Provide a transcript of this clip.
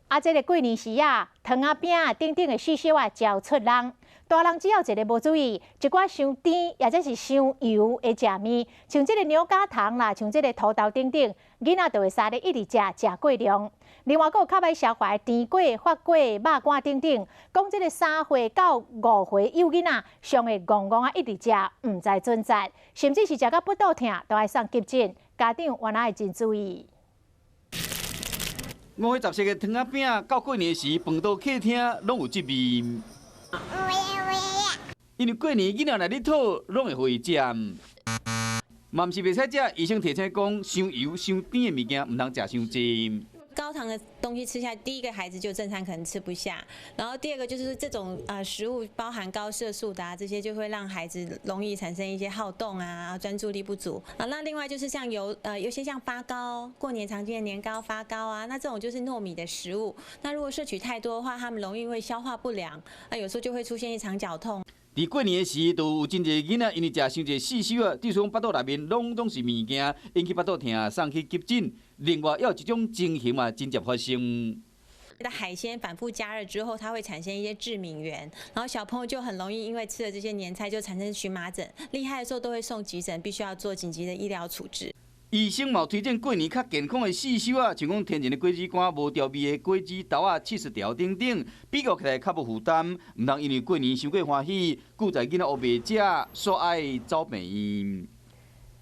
啊，这个过年时啊，糖仔饼顶顶的细小啊，招出人。大人只要一个无注意，一寡伤甜或者是伤油的食物，像这个牛轧糖啦，像这个土豆等等，囡仔就会杀咧一直食过量。另外，还有较歹消化的甜粿、发粿、肉干等等，讲这个3岁到5岁幼囡仔，上会戆戆啊一直食，唔知准则，甚至是食到腹肚痛，都爱送急诊。家长原来会真注意。5月10日的糖仔饼到过年时，饭桌客厅拢有这味。因为过年囡仔来咧讨，拢会互伊食。嘛毋是袂使食，医生提醒讲，伤油、伤甜的物件唔通食伤济。高糖的东西吃下，第一个孩子就正餐可能吃不下，然后第二个就是这种食物包含高色素的这些就会让孩子容易产生一些好动啊、专注力不足啊。那另外就是像有些像发糕，过年常见的年糕、发糕啊，那这种就是糯米的食物，那如果摄取太多的话，他们容易会消化不良，那有时候就会出现一场绞痛。伫过年的时，都有真侪囡仔因为食伤侪细小啊，至少腹肚内面拢是物件，引起腹肚痛，送去急诊。另外，还有一种情形啊，真接发生。海鲜反复加热之后，它会产生一些致敏原，然后小朋友就很容易因为吃了这些年菜就产生荨麻疹，厉害的时候都会送急诊，必须要做紧急的医疗处置。医生嘛推荐过年较健康的细小啊，像讲天然的果子干、无调味的果子豆啊、70条等等，比较起来较无负担，唔通因为过年伤过欢喜，顾在囡仔学袂食，所爱走病院。